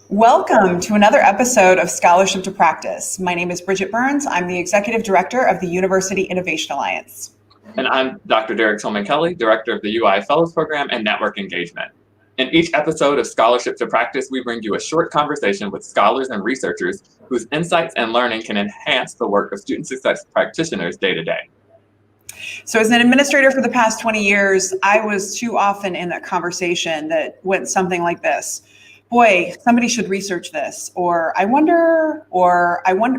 Welcome to another episode of Scholarship to Practice. My name is Bridget Burns. I'm the Executive Director of the University Innovation Alliance. And I'm Dr. Derek Tillman-Kelly, Director of the UI Fellows Program and Network Engagement. In each episode of Scholarship to Practice, we bring you a short conversation with scholars and researchers whose insights and learning can enhance the work of student success practitioners day to day. So as an administrator for the past 20 years, I was too often in that conversation that went something like this. Boy, somebody should research this, or I wonder,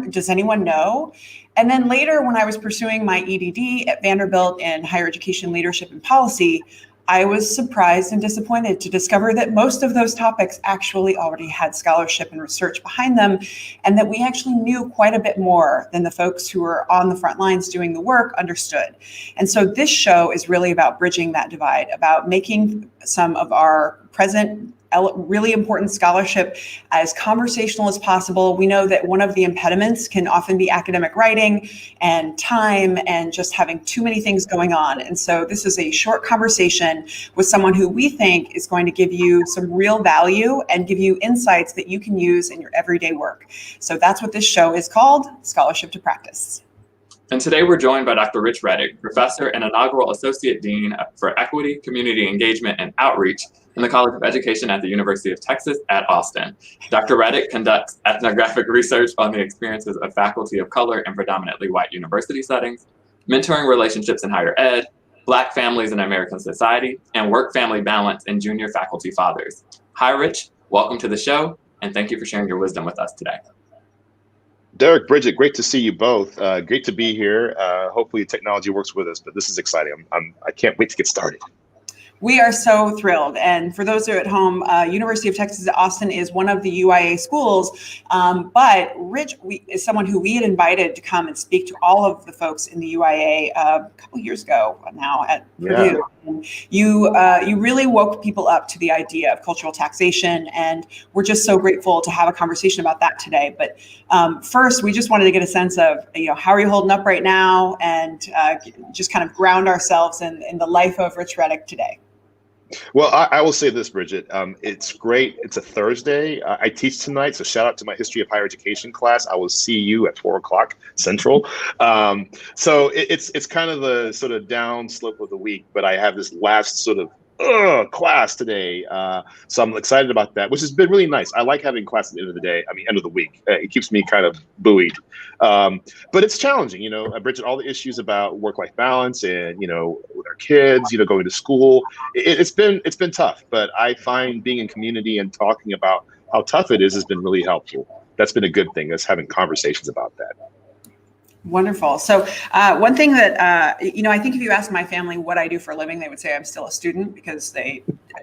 does anyone know? And then later, when I was pursuing my EDD at Vanderbilt in higher education leadership and policy, I was surprised and disappointed to discover that most of those topics actually already had scholarship and research behind them, and that we actually knew quite a bit more than the folks who were on the front lines doing the work understood. And so this show is really about bridging that divide, about making some of our present really important scholarship as conversational as possible. We know that one of the impediments can often be academic writing and time and just having too many things going on. And so this is a short conversation with someone who we think is going to give you some real value and give you insights that you can use in your everyday work. So that's what this show is called, Scholarship to Practice. And today we're joined by Dr. Rich Reddick, Professor and Inaugural Associate Dean for Equity, Community Engagement, and Outreach in the College of Education at the University of Texas at Austin. Dr. Reddick conducts ethnographic research on the experiences of faculty of color in predominantly white university settings, mentoring relationships in higher ed, Black families in American society, and work-family balance in junior faculty fathers. Hi, Rich. Welcome to the show, and thank you for sharing your wisdom with us today. Derek, Bridget, great to see you both. Great to be here. Hopefully technology works with us, but this is exciting. I can't wait to get started. We are so thrilled. And for those who are at home, University of Texas at Austin is one of the UIA schools. But Rich is someone who we had invited to come and speak to all of the folks in the UIA a couple of years ago now at Purdue. And you really woke people up to the idea of cultural taxation. And we're just so grateful to have a conversation about that today. But first, we just wanted to get a sense of, how are you holding up right now? And just kind of ground ourselves in the life of Rich Reddick today. Well, I will say this, Bridget. It's great. It's a Thursday. I teach tonight, so shout out to my history of higher education class. I will see you at 4:00 Central. So it's kind of the sort of down slope of the week, but I have this last sort of class today. So I'm excited about that, which has been really nice. I like having class at the end of the day. End of the week. It keeps me kind of buoyed. But it's challenging, Bridget, all the issues about work-life balance and, with our kids, going to school. It's been tough, but I find being in community and talking about how tough it is has been really helpful. That's been a good thing, is having conversations about that. Wonderful. So one thing that, I think if you ask my family what I do for a living, they would say I'm still a student because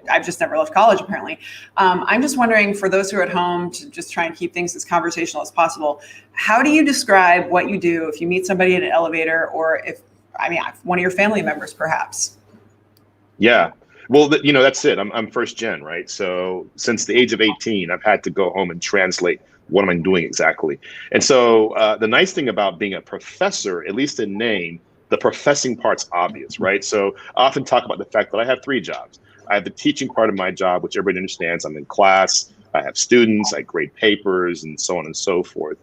I've just never left college, apparently. I'm just wondering, for those who are at home, to just try and keep things as conversational as possible, how do you describe what you do if you meet somebody in an elevator, or if one of your family members, perhaps? Yeah. Well, that's it. I'm first gen, right? So since the age of 18, I've had to go home and translate what am I doing exactly. And so the nice thing about being a professor, at least in name, the professing part's obvious, right? So I often talk about the fact that I have 3 jobs. I have the teaching part of my job, which everybody understands. I'm in class, I have students, I grade papers, and so on and so forth.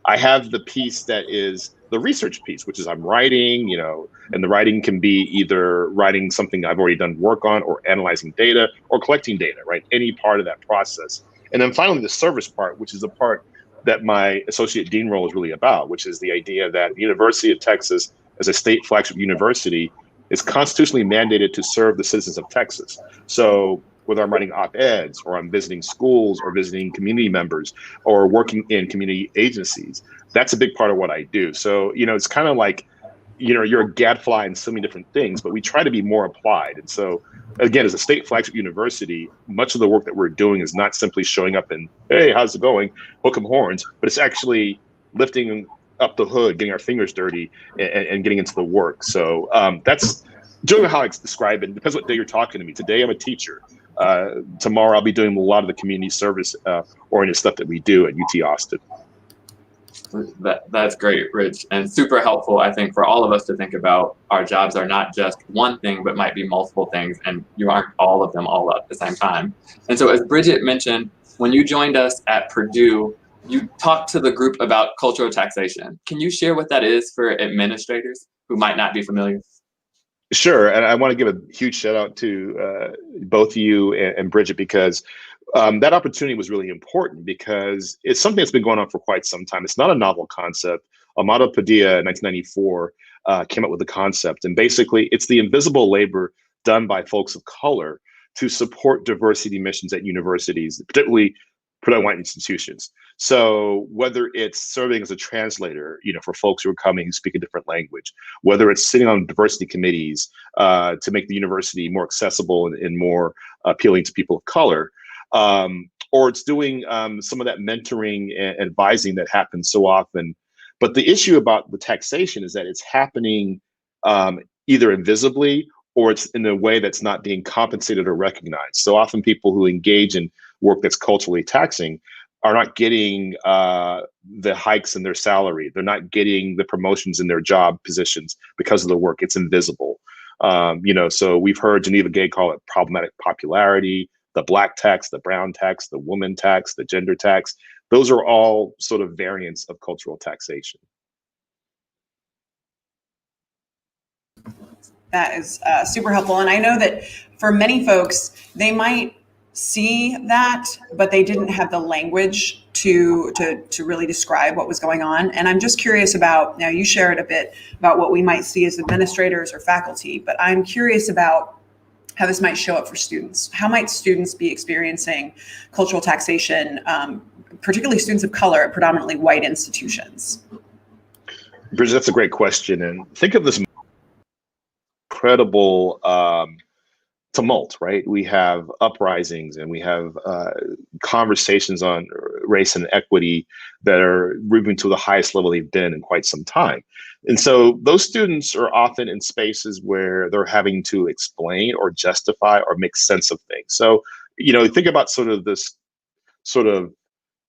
I have the piece that is the research piece, which is I'm writing, and the writing can be either writing something I've already done work on, or analyzing data, or collecting data, right? Any part of that process. And then finally, the service part, which is the part that my associate dean role is really about, which is the idea that the University of Texas, as a state flagship university, is constitutionally mandated to serve the citizens of Texas. So whether I'm writing op-eds, or I'm visiting schools, or visiting community members, or working in community agencies, that's a big part of what I do. So, it's kind of like, you're a gadfly in so many different things, but we try to be more applied. And so, again, as a state flagship university, much of the work that we're doing is not simply showing up and, hey, how's it going? Hook 'em horns, but it's actually lifting up the hood, getting our fingers dirty, and getting into the work. So that's generally how I describe it. It depends what day you're talking to me. Today, I'm a teacher. Tomorrow, I'll be doing a lot of the community service oriented stuff that we do at UT Austin. That's great, Rich, and super helpful, I think, for all of us to think about our jobs are not just one thing, but might be multiple things, and you aren't all of them all at the same time. And so as Bridget mentioned, When you joined us at Purdue, you talked to the group about cultural taxation. Can you share what that is for administrators who might not be familiar? Sure, and I want to give a huge shout out to both you and Bridget, because that opportunity was really important, because it's something that's been going on for quite some time. It's not a novel concept. Amado Padilla in 1994 came up with the concept, and basically it's the invisible labor done by folks of color to support diversity missions at universities, particularly predominantly white institutions. So whether it's serving as a translator, for folks who are coming who speak a different language, whether it's sitting on diversity committees to make the university more accessible and more appealing to people of color, or it's doing some of that mentoring and advising that happens so often. But the issue about the taxation is that it's happening either invisibly, or it's in a way that's not being compensated or recognized. So often people who engage in work that's culturally taxing are not getting the hikes in their salary. They're not getting the promotions in their job positions because of the work. It's invisible. So we've heard Geneva Gay call it problematic popularity, the black tax, the brown tax, the woman tax, the gender tax. Those are all sort of variants of cultural taxation. That is super helpful. And I know that for many folks, they might see that, but they didn't have the language to really describe what was going on. And I'm just curious about, now you shared a bit about what we might see as administrators or faculty, but I'm curious about how this might show up for students. How might students be experiencing cultural taxation, particularly students of color at predominantly white institutions? Bridget, that's a great question. And think of this incredible tumult, right? We have uprisings and we have conversations on race and equity that are moving to the highest level they've been in quite some time. And so those students are often in spaces where they're having to explain or justify or make sense of things. So, think about sort of this sort of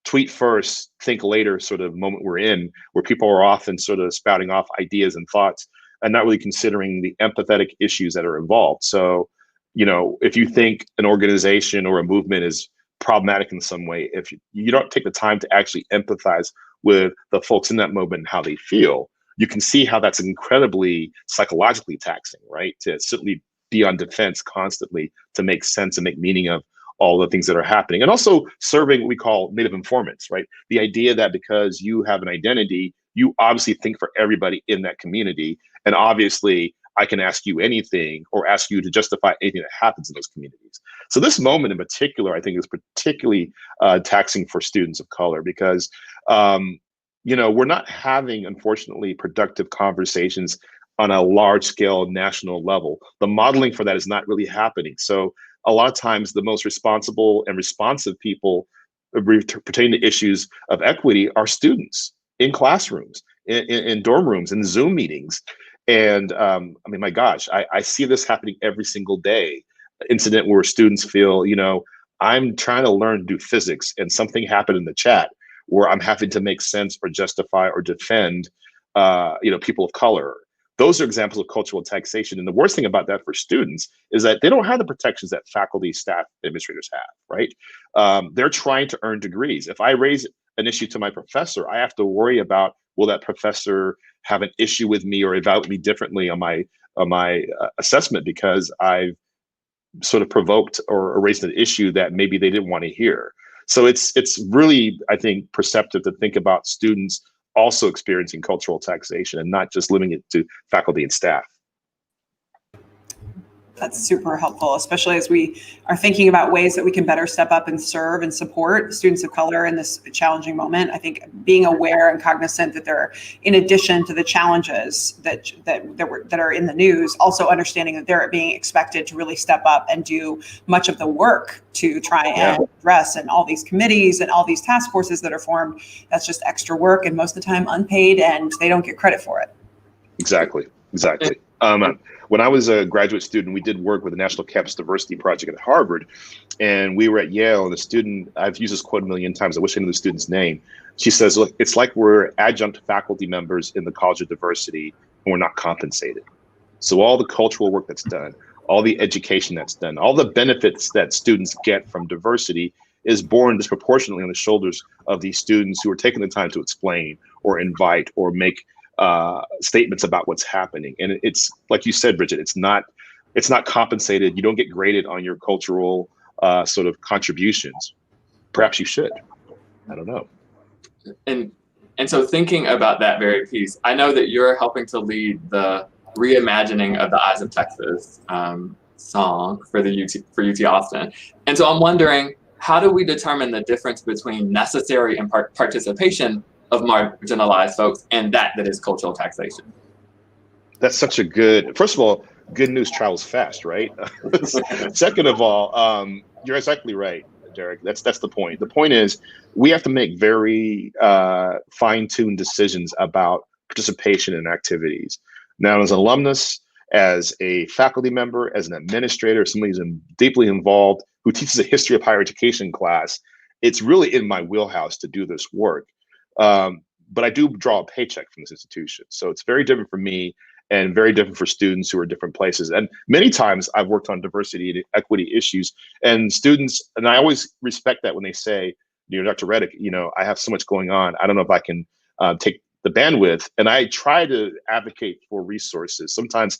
tweet first, think later sort of moment we're in, where people are often sort of spouting off ideas and thoughts and not really considering the empathetic issues that are involved. So, if you think an organization or a movement is problematic in some way, if you don't take the time to actually empathize with the folks in that movement and how they feel, you can see how that's incredibly psychologically taxing, right? To certainly be on defense constantly to make sense and make meaning of all the things that are happening. And also serving what we call native informants, right? The idea that because you have an identity, you obviously think for everybody in that community. And obviously, I can ask you anything or ask you to justify anything that happens in those communities. So this moment in particular, I think is particularly taxing for students of color because, we're not having, unfortunately, productive conversations on a large scale national level. The modeling for that is not really happening. So a lot of times the most responsible and responsive people pertaining to issues of equity are students in classrooms, in dorm rooms, in Zoom meetings. And my gosh, I see this happening every single day. Incident where students feel, I'm trying to learn to do physics and something happened in the chat where I'm having to make sense or justify or defend, people of color. Those are examples of cultural taxation. And the worst thing about that for students is that they don't have the protections that faculty, staff, administrators have, right? They're trying to earn degrees. If I raise an issue to my professor, I have to worry about, will that professor have an issue with me or evaluate me differently on my assessment because I've sort of provoked or raised an issue that maybe they didn't want to hear. So it's really, I think, perceptive to think about students also experiencing cultural taxation and not just limiting it to faculty and staff. That's super helpful, especially as we are thinking about ways that we can better step up and serve and support students of color in this challenging moment. I think being aware and cognizant that there are, in addition to the challenges that are in the news, also understanding that they're being expected to really step up and do much of the work to try and address, and all these committees and all these task forces that are formed. That's just extra work, and most of the time unpaid, and they don't get credit for it. Exactly. When I was a graduate student, we did work with the National Campus Diversity Project at Harvard, and we were at Yale, and the student, I've used this quote a million times, I wish I knew the student's name. She says, look, it's like we're adjunct faculty members in the College of Diversity, and we're not compensated. So all the cultural work that's done, all the education that's done, all the benefits that students get from diversity is borne disproportionately on the shoulders of these students who are taking the time to explain or invite or make statements about what's happening. And it's like you said, Bridget, it's not compensated. You don't get graded on your cultural sort of contributions. Perhaps you should. I don't know. And so thinking about that very piece, I know that you're helping to lead the reimagining of the Eyes of Texas song for UT Austin. And so I'm wondering, how do we determine the difference between necessary and participation of marginalized folks and that is cultural taxation? That's such a good, first of all, good news travels fast, right? Second of all, you're exactly right, Derek. That's the point. The point is we have to make very fine-tuned decisions about participation in activities. Now, as an alumnus, as a faculty member, as an administrator, somebody who's deeply involved, who teaches a history of higher education class, it's really in my wheelhouse to do this work. But I do draw a paycheck from this institution. So it's very different for me and very different for students who are different places. And many times I've worked on diversity and equity issues, and students, and I always respect that when they say, Dr. Reddick, I have so much going on. I don't know if I can take the bandwidth. And I try to advocate for resources. Sometimes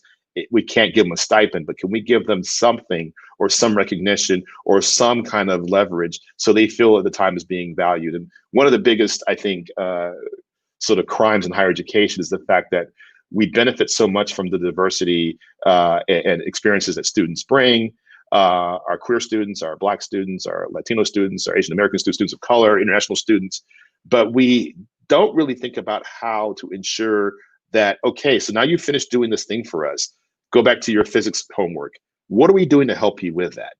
we can't give them a stipend, but can we give them something or some recognition or some kind of leverage so they feel that the time is being valued? And one of the biggest, I think, sort of crimes in higher education is the fact that we benefit so much from the diversity and experiences that students bring. Our queer students, our Black students, our Latino students, our Asian American students, students of color, international students, but we don't really think about how to ensure that, okay, so now you've finished doing this thing for us, go back to your physics homework. What are we doing to help you with that?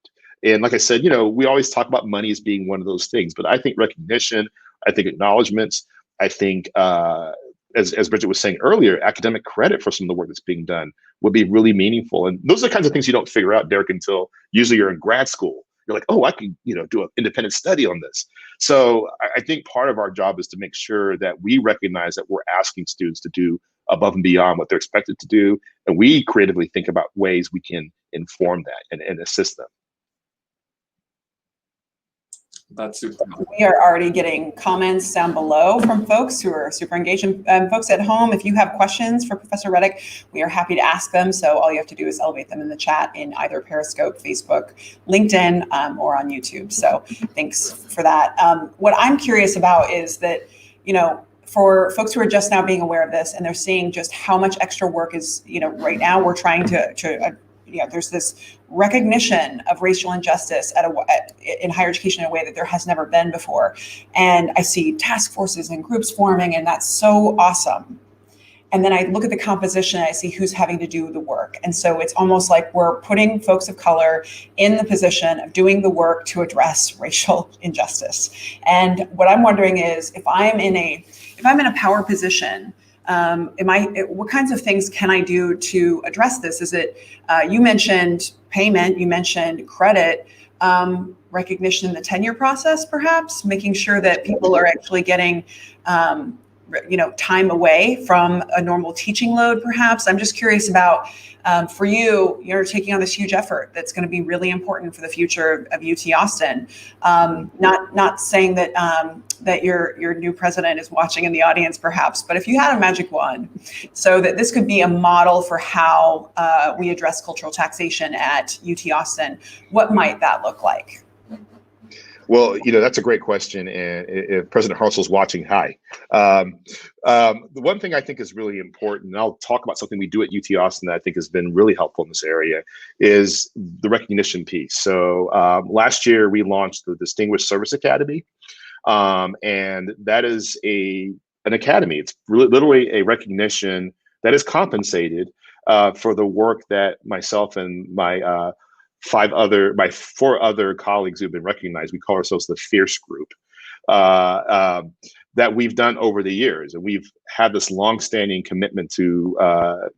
And like I said, we always talk about money as being one of those things, but I think recognition, I think acknowledgements, I think, as Bridget was saying earlier, academic credit for some of the work that's being done would be really meaningful. And those are the kinds of things you don't figure out, Derek, until usually you're in grad school. You're like, oh, I can, do an independent study on this. So I think part of our job is to make sure that we recognize that we're asking students to do above and beyond what they're expected to do. And we creatively think about ways we can inform that and assist them. That's super. We are already getting comments down below from folks who are super engaged. And folks at home, if you have questions for Professor Reddick, we are happy to ask them. So all you have to do is elevate them in the chat in either Periscope, Facebook, LinkedIn, or on YouTube. So thanks for that. What I'm curious about is that, for folks who are just now being aware of this and they're seeing just how much extra work is, right now we're trying to there's this recognition of racial injustice in higher education in a way that there has never been before. And I see task forces and groups forming, and that's so awesome. And then I look at the composition, and I see who's having to do the work. And so it's almost like we're putting folks of color in the position of doing the work to address racial injustice. And what I'm wondering is, if I'm in a power position, what kinds of things can I do to address this? Is it, you mentioned payment, you mentioned credit, recognition in the tenure process, perhaps, making sure that people are actually getting, time away from a normal teaching load, perhaps. I'm just curious about, for you, you're taking on this huge effort that's going to be really important for the future of UT Austin. Not saying that that your new president is watching in the audience, perhaps, but if you had a magic wand, so that this could be a model for how we address cultural taxation at UT Austin, what might that look like? Well, that's a great question. And if President Hartzell's watching, hi. The one thing I think is really important, and I'll talk about something we do at UT Austin that I think has been really helpful in this area, is the recognition piece. So last year, we launched the Distinguished Service Academy. And that is an academy. It's literally a recognition that is compensated for the work that myself and my four other colleagues who've been recognized, we call ourselves the Fierce Group, that we've done over the years. And we've had this longstanding commitment to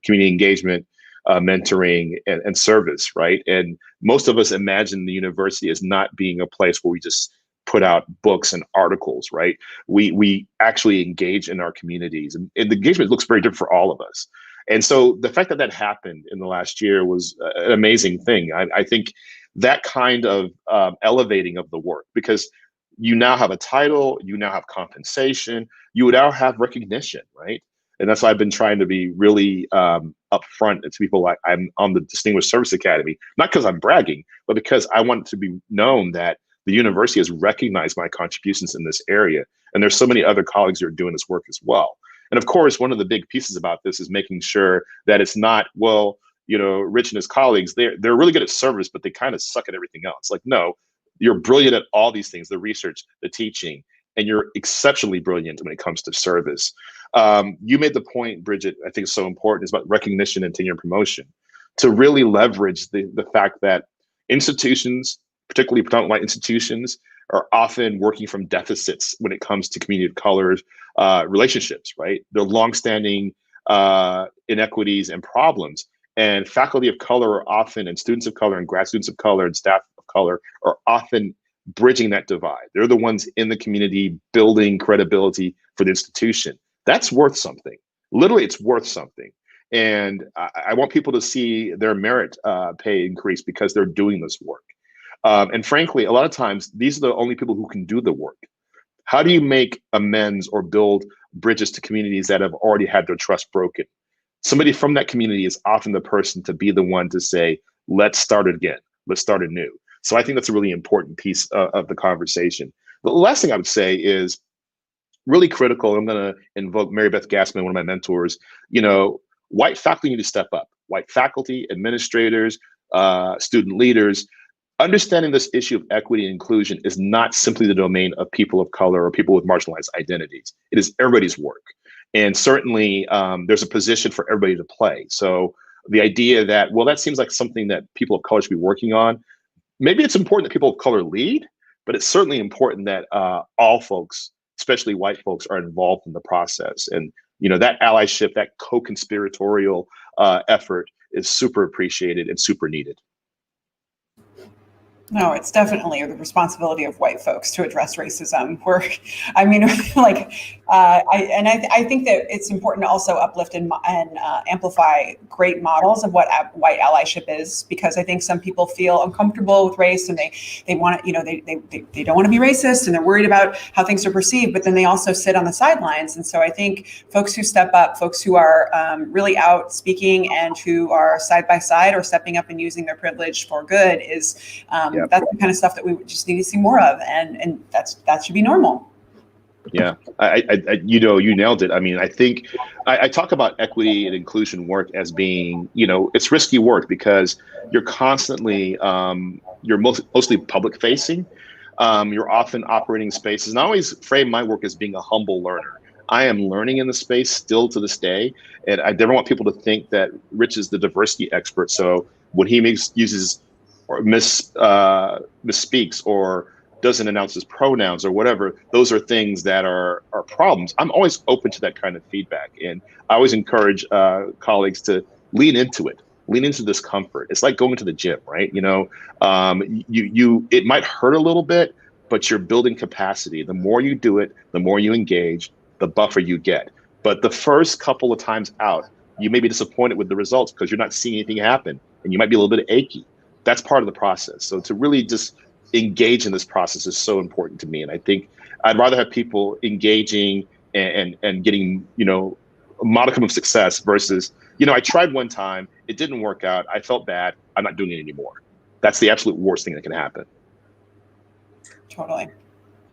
community engagement, mentoring, and service, right? And most of us imagine the university as not being a place where we just put out books and articles, right? We actually engage in our communities, and the engagement looks very different for all of us. And so the fact that that happened in the last year was an amazing thing. I think that kind of elevating of the work, because you now have a title, you now have compensation, you now have recognition, right? And that's why I've been trying to be really upfront to people. Like, I'm on the Distinguished Service Academy, not because I'm bragging, but because I want to be known that the university has recognized my contributions in this area. And there's so many other colleagues who are doing this work as well. And of course, one of the big pieces about this is making sure that it's not, well, Rich and his colleagues, they're really good at service, but they kind of suck at everything else. Like, no, you're brilliant at all these things, the research, the teaching, and you're exceptionally brilliant when it comes to service. You made the point, Bridget, I think is so important, is about recognition and tenure and promotion, to really leverage the fact that institutions, particularly predominantly white institutions, are often working from deficits when it comes to community of color relationships, right? There are longstanding inequities and problems. And faculty of color are often, and students of color and grad students of color and staff of color are often bridging that divide. They're the ones in the community building credibility for the institution. That's worth something. Literally, it's worth something. And I want people to see their merit pay increase because they're doing this work. And frankly, a lot of times, these are the only people who can do the work. How do you make amends or build bridges to communities that have already had their trust broken? Somebody from that community is often the person to be the one to say, let's start again, let's start anew. So I think that's a really important piece of the conversation. The last thing I would say is really critical. I'm going to invoke Mary Beth Gassman, one of my mentors. White faculty need to step up. White faculty, administrators, student leaders. Understanding this issue of equity and inclusion is not simply the domain of people of color or people with marginalized identities. It is everybody's work. And certainly there's a position for everybody to play. So the idea that, well, that seems like something that people of color should be working on. Maybe it's important that people of color lead, but it's certainly important that all folks, especially white folks, are involved in the process. And that allyship, that co-conspiratorial effort is super appreciated and super needed. No, it's definitely the responsibility of white folks to address racism. I think that it's important to also uplift and amplify great models of what white allyship is, because I think some people feel uncomfortable with race and they want to, they don't want to be racist and they're worried about how things are perceived, but then they also sit on the sidelines. And so I think folks who step up, folks who are really out speaking and who are side by side or stepping up and using their privilege for good is that's the kind of stuff that we just need to see more of, and that should be normal. Yeah, you nailed it. I mean, I think I talk about equity and inclusion work as being, it's risky work because you're constantly, you're mostly public facing. You're often operating spaces, and I always frame my work as being a humble learner. I am learning in the space still to this day, and I never want people to think that Rich is the diversity expert. So when he uses or misspeaks or doesn't announce his pronouns or whatever, those are things that are problems. I'm always open to that kind of feedback. And I always encourage colleagues to lean into it, lean into discomfort. It's like going to the gym, right? It might hurt a little bit, but you're building capacity. The more you do it, the more you engage, the buffer you get. But the first couple of times out, you may be disappointed with the results because you're not seeing anything happen and you might be a little bit achy. That's part of the process. So to really just engage in this process is so important to me. And I think I'd rather have people engaging and getting, a modicum of success versus, I tried one time, it didn't work out, I felt bad, I'm not doing it anymore. That's the absolute worst thing that can happen. Totally.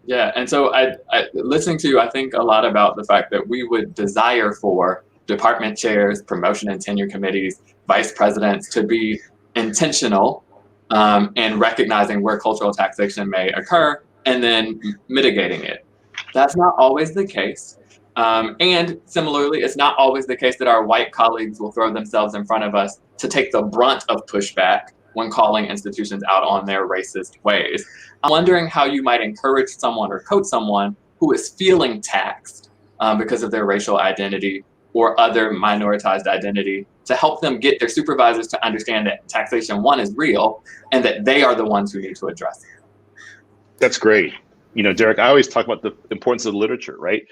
Yeah, and so I listening to you, I think a lot about the fact that we would desire for department chairs, promotion and tenure committees, vice presidents to be intentional and recognizing where cultural taxation may occur and then mitigating it. That's not always the case. And similarly, it's not always the case that our white colleagues will throw themselves in front of us to take the brunt of pushback when calling institutions out on their racist ways. I'm wondering how you might encourage someone or coach someone who is feeling taxed because of their racial identity or other minoritized identity to help them get their supervisors to understand that taxation, one, is real and that they are the ones who need to address it. That's great. Derek, I always talk about the importance of literature, right?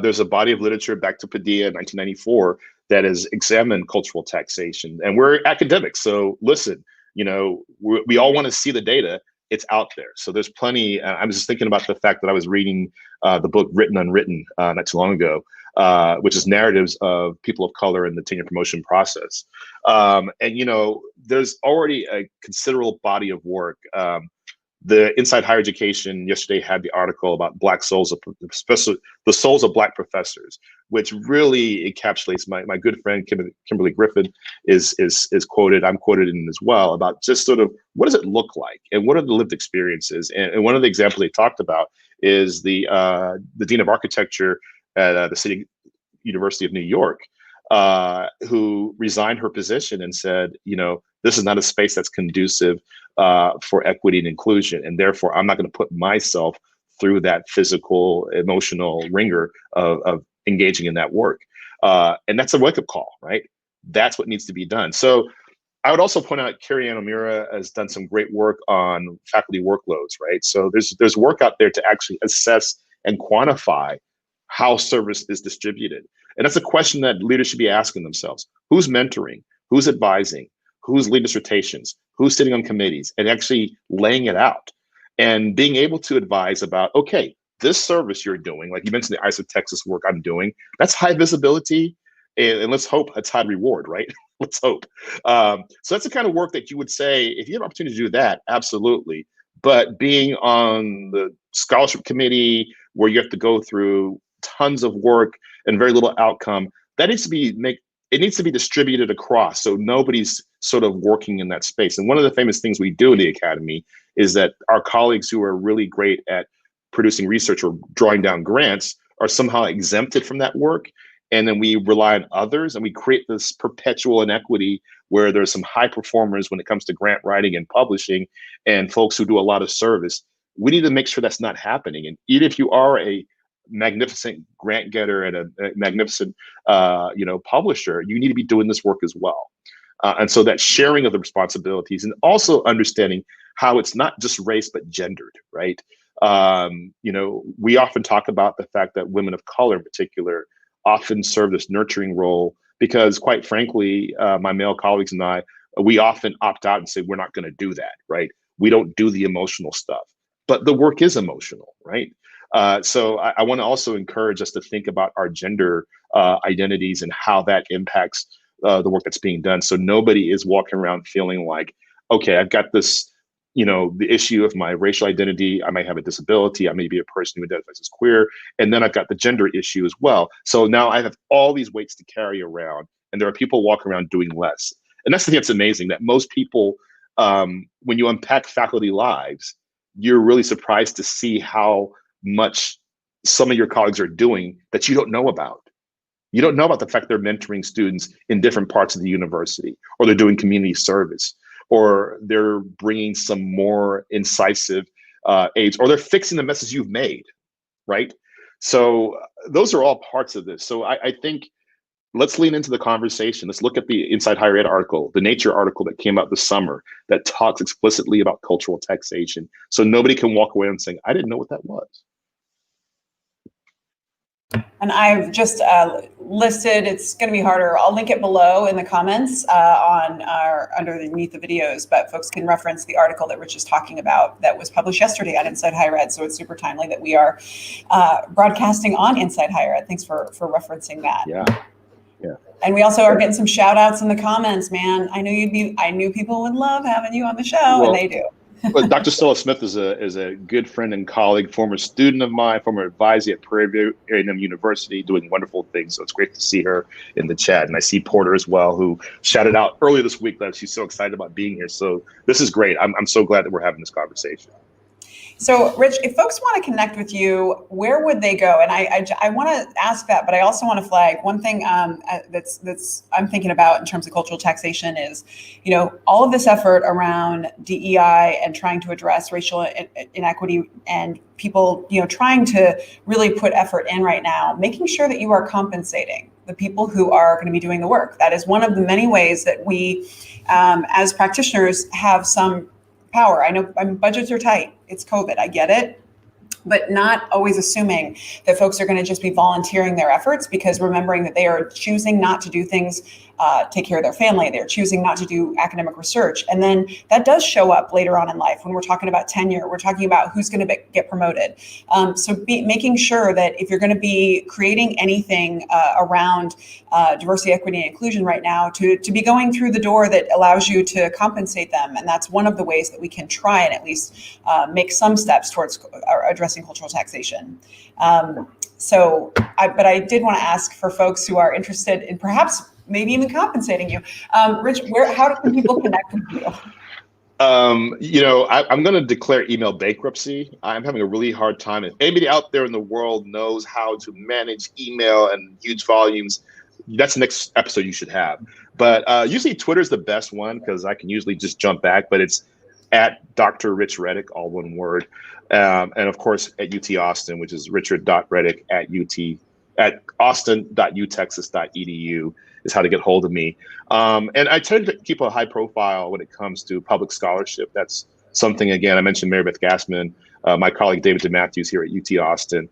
There's a body of literature back to Padilla in 1994 that has examined cultural taxation, and we're academics. So listen, we all want to see the data. It's out there. So there's plenty. I was just thinking about the fact that I was reading the book Written Unwritten not too long ago, which is narratives of people of color in the tenure promotion process. And there's already a considerable body of work. The Inside Higher Education yesterday had the article about Black souls, especially the souls of Black professors, which really encapsulates my good friend Kimberly Griffin is quoted. I'm quoted in as well about just sort of what does it look like and what are the lived experiences. And one of the examples they talked about is the Dean of Architecture at the City University of New York, who resigned her position and said, this is not a space that's conducive for equity and inclusion, and therefore I'm not going to put myself through that physical, emotional ringer of engaging in that work. And that's a wake-up call, right? That's what needs to be done. So I would also point out Carrie Ann O'Meara has done some great work on faculty workloads, right? So there's work out there to actually assess and quantify how service is distributed. And that's a question that leaders should be asking themselves. Who's mentoring? Who's advising? Who's leading dissertations? Who's sitting on committees? And actually laying it out and being able to advise about, okay, this service you're doing, like you mentioned the ICE of Texas work I'm doing, that's high visibility, and let's hope it's high reward, right? Let's hope. So that's the kind of work that you would say, if you have an opportunity to do that, absolutely. But being on the scholarship committee where you have to go through tons of work and very little outcome, that needs to be it needs to be distributed across, so nobody's sort of working in that space. And one of the famous things we do in the Academy is that our colleagues who are really great at producing research or drawing down grants are somehow exempted from that work. And then we rely on others, and we create this perpetual inequity where there's some high performers when it comes to grant writing and publishing and folks who do a lot of service. We need to make sure that's not happening. And even if you are a magnificent grant getter and a magnificent publisher, you need to be doing this work as well. And so that sharing of the responsibilities, and also understanding how it's not just race but gendered, right? We often talk about the fact that women of color in particular often serve this nurturing role because, quite frankly, my male colleagues and I, we often opt out and say we're not going to do that, right? We don't do the emotional stuff, but the work is emotional, right? So I want to also encourage us to think about our gender identities and how that impacts the work that's being done. So nobody is walking around feeling like, okay, I've got this, the issue of my racial identity. I might have a disability. I may be a person who identifies as queer. And then I've got the gender issue as well. So now I have all these weights to carry around, and there are people walking around doing less. And that's the thing that's amazing, that most people, when you unpack faculty lives, you're really surprised to see how much some of your colleagues are doing that you don't know about. You don't know about the fact they're mentoring students in different parts of the university, or they're doing community service, or they're bringing some more incisive aids, or they're fixing the messes you've made, right? So those are all parts of this. So I think let's lean into the conversation. Let's look at the Inside Higher Ed article, the Nature article that came out this summer that talks explicitly about cultural taxation. So nobody can walk away and saying, I didn't know what that was. And I've just listed, it's going to be harder. I'll link it below in the comments on our underneath the videos, but folks can reference the article that Rich is talking about that was published yesterday on Inside Higher Ed. So it's super timely that we are broadcasting on Inside Higher Ed. Thanks for referencing that. Yeah. And we also are getting some shout outs in the comments, man. I knew people would love having you on the show, and they do. Well, Dr. Stella Smith is a good friend and colleague, former student of mine, former advisor at Prairie View A&M University, doing wonderful things. So it's great to see her in the chat. And I see Porter as well, who shouted out earlier this week that she's so excited about being here. So this is great. I'm so glad that we're having this conversation. So, Rich, if folks want to connect with you, where would they go? And I want to ask that, but I also want to flag one thing that's I'm thinking about in terms of cultural taxation is, all of this effort around DEI and trying to address racial inequity and people, trying to really put effort in right now, making sure that you are compensating the people who are going to be doing the work. That is one of the many ways that we, as practitioners, have some power. I know budgets are tight. It's COVID. I get it. but not always assuming that folks are going to just be volunteering their efforts, because remembering that they are choosing not to do things, take care of their family, they're choosing not to do academic research. And then that does show up later on in life when we're talking about tenure, we're talking about who's going to get promoted. So making sure that if you're going to be creating anything around diversity, equity, and inclusion right now, to be going through the door that allows you to compensate them. And that's one of the ways that we can try and at least make some steps towards addressing cultural taxation. But I did want to ask for folks who are interested in perhaps maybe even compensating you. Rich, how can people connect with you? I'm going to declare email bankruptcy. I'm having a really hard time. If anybody out there in the world knows how to manage email and huge volumes, that's the next episode you should have. But usually Twitter's the best one because I can usually just jump back, but it's at Dr. Rich Reddick, all one word. And of course at UT Austin, which is richard.reddick at austin.utexas.edu is how to get hold of me. And I tend to keep a high profile when it comes to public scholarship. That's something, again, I mentioned Mary Beth Gassman, my colleague David DeMatthews here at UT Austin,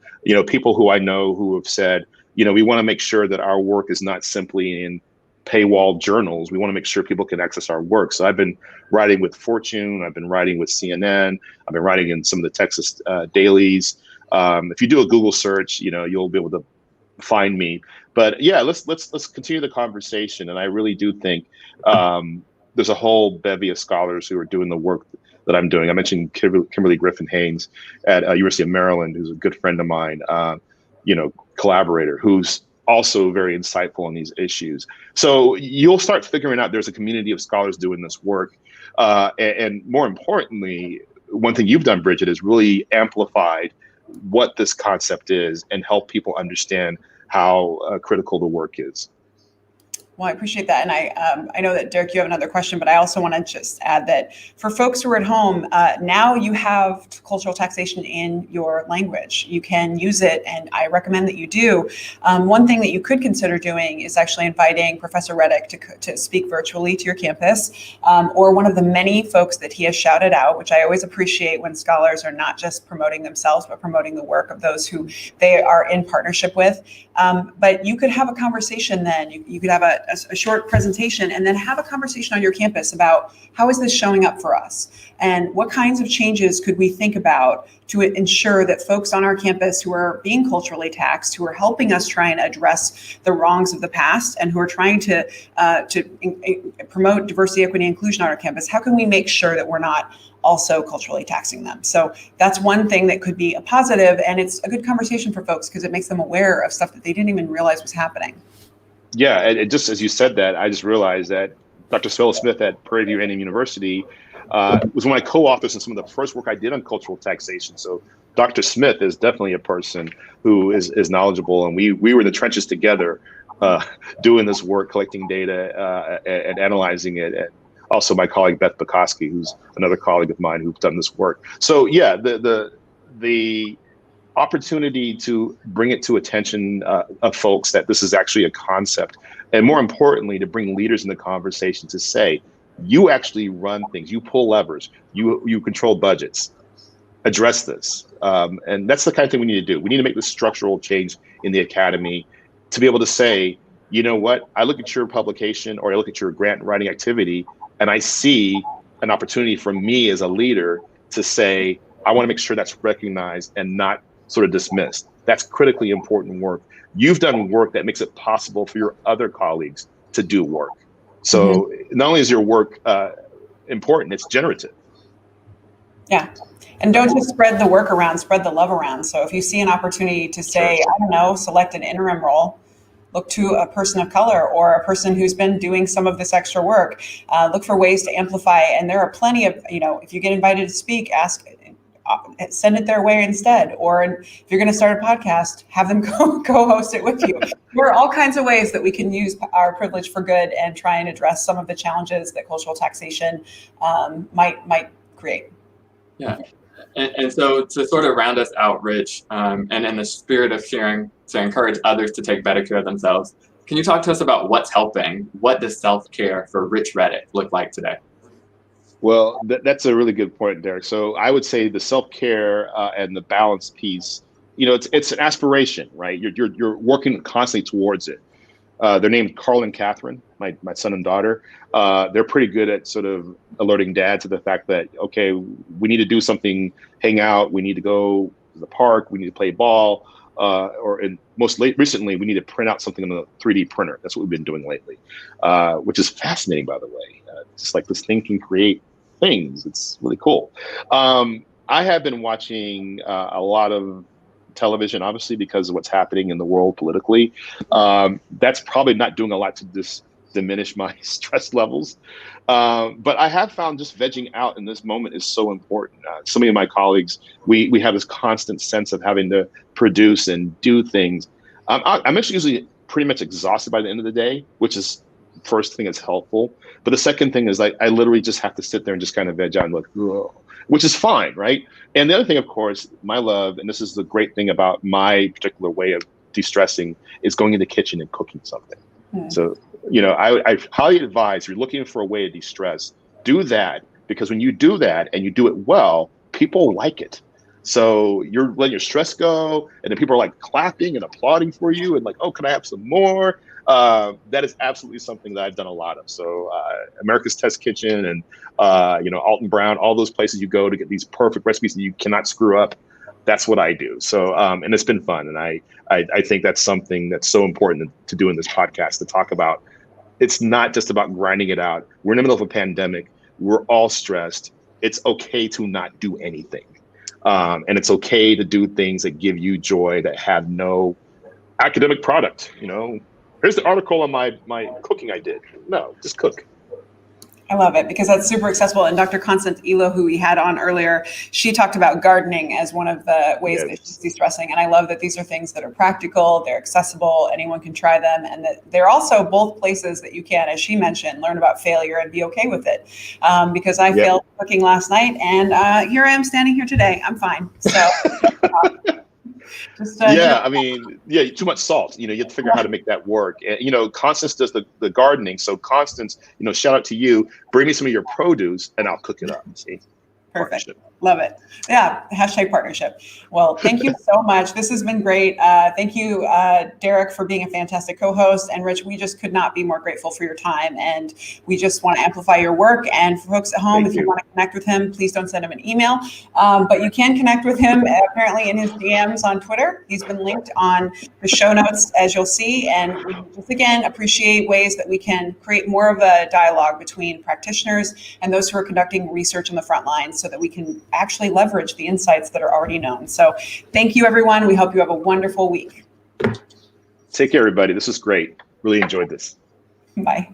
people who I know who have said, we want to make sure that our work is not simply in paywall journals. We want to make sure people can access our work. So I've been writing with Fortune, I've been writing with CNN, I've been writing in some of the Texas dailies. If you do a Google search, you'll be able to find me. But yeah, let's continue the conversation. And I really do think there's a whole bevy of scholars who are doing the work that I'm doing. I mentioned Kimberly Griffin Haynes at University of Maryland, who's a good friend of mine, collaborator, who's also very insightful on these issues. So you'll start figuring out there's a community of scholars doing this work. And more importantly, one thing you've done, Bridget, is really amplified what this concept is and help people understand how critical the work is. Well, I appreciate that. And I know that, Derek, you have another question, but I also want to just add that for folks who are at home, now you have cultural taxation in your language. You can use it, and I recommend that you do. One thing that you could consider doing is actually inviting Professor Reddick to speak virtually to your campus, or one of the many folks that he has shouted out, which I always appreciate when scholars are not just promoting themselves, but promoting the work of those who they are in partnership with. But you could have a conversation then. You could have a short presentation and then have a conversation on your campus about how is this showing up for us and what kinds of changes could we think about to ensure that folks on our campus who are being culturally taxed, who are helping us try and address the wrongs of the past and who are trying to promote diversity, equity, and inclusion on our campus, how can we make sure that we're not also culturally taxing them? So that's one thing that could be a positive, and it's a good conversation for folks because it makes them aware of stuff that they didn't even realize was happening. Yeah, and just as you said that, I just realized that Dr. Phil Smith at Prairie View A&M University was one of my co-authors in some of the first work I did on cultural taxation. So Dr. Smith is definitely a person who is knowledgeable, and we were in the trenches together doing this work, collecting data and analyzing it. And also my colleague Beth Bukowski, who's another colleague of mine who's done this work. So yeah, the opportunity to bring it to attention of folks that this is actually a concept, and more importantly, to bring leaders in the conversation to say, you actually run things, you pull levers, you control budgets, address this. And that's the kind of thing we need to do. We need to make this structural change in the academy to be able to say, you know what, I look at your publication or I look at your grant writing activity and I see an opportunity for me as a leader to say, I want to make sure that's recognized and not sort of dismissed. That's critically important work. You've done work that makes it possible for your other colleagues to do work. So not only is your work important, it's generative. Yeah. And don't just spread the work around, spread the love around. So if you see an opportunity to say, I don't know, select an interim role, look to a person of color or a person who's been doing some of this extra work, look for ways to amplify. And there are plenty of, if you get invited to speak, send it their way instead. Or if you're going to start a podcast, have them co-host it with you. There are all kinds of ways that we can use our privilege for good and try and address some of the challenges that cultural taxation might create. Yeah. And so to sort of round us out, Rich, and in the spirit of sharing to encourage others to take better care of themselves, can you talk to us about what's helping? What does self-care for Rich Reddick look like today? Well, that's a really good point, Derek. So I would say the self-care and the balance piece, it's an aspiration, right? You're working constantly towards it. They're named Carl and Catherine, my son and daughter. They're pretty good at sort of alerting dad to the fact that, okay, we need to do something, hang out, we need to go to the park, we need to play ball, recently, we need to print out something on a 3D printer. That's what we've been doing lately, which is fascinating, by the way. Just like this thing can create things. It's really cool. I have been watching a lot of television, obviously, because of what's happening in the world politically. That's probably not doing a lot to diminish my stress levels. But I have found just vegging out in this moment is so important. So many of my colleagues, we have this constant sense of having to produce and do things. I'm actually usually pretty much exhausted by the end of the day, which is first thing is helpful. But the second thing is like I literally just have to sit there and just kind of veg out and look, which is fine, right? And the other thing, of course, my love, and this is the great thing about my particular way of de-stressing, is going in the kitchen and cooking something. So, I highly advise, if you're looking for a way to de-stress, do that, because when you do that and you do it well, people like it. So you're letting your stress go, and then people are like clapping and applauding for you and like, oh, can I have some more? That is absolutely something that I've done a lot of. So America's Test Kitchen and, Alton Brown, all those places you go to get these perfect recipes that you cannot screw up. That's what I do. So, and it's been fun. And I think that's something that's so important to do in this podcast, to talk about. It's not just about grinding it out. We're in the middle of a pandemic. We're all stressed. It's okay to not do anything. And it's okay to do things that give you joy, that have no academic product. Here's the article on my cooking I did. No, just cook. I love it because that's super accessible. And Dr. Constance Elo, who we had on earlier, she talked about gardening as one of the ways that she's de-stressing. And I love that these are things that are practical, they're accessible, anyone can try them. And that they're also both places that you can, as she mentioned, learn about failure and be okay with it. Because I failed cooking last night and here I am standing here today. I'm fine. So too much salt. You have to figure out how to make that work. And, Constance does the gardening. So Constance, shout out to you. Bring me some of your produce and I'll cook it up. See? Perfect. Partnership. Love it. Yeah. #partnership. Well, thank you so much. This has been great. Thank you, Derek, for being a fantastic co-host. And Rich, we just could not be more grateful for your time. And we just want to amplify your work. And for folks at home, if you want to connect with him, please don't send him an email. But you can connect with him apparently in his DMs on Twitter. He's been linked on the show notes, as you'll see. And we just, again, appreciate ways that we can create more of a dialogue between practitioners and those who are conducting research on the front lines so that we can actually leverage the insights that are already known. So thank you, everyone. We hope you have a wonderful week. Take care, everybody. This was great. Really enjoyed this. Bye.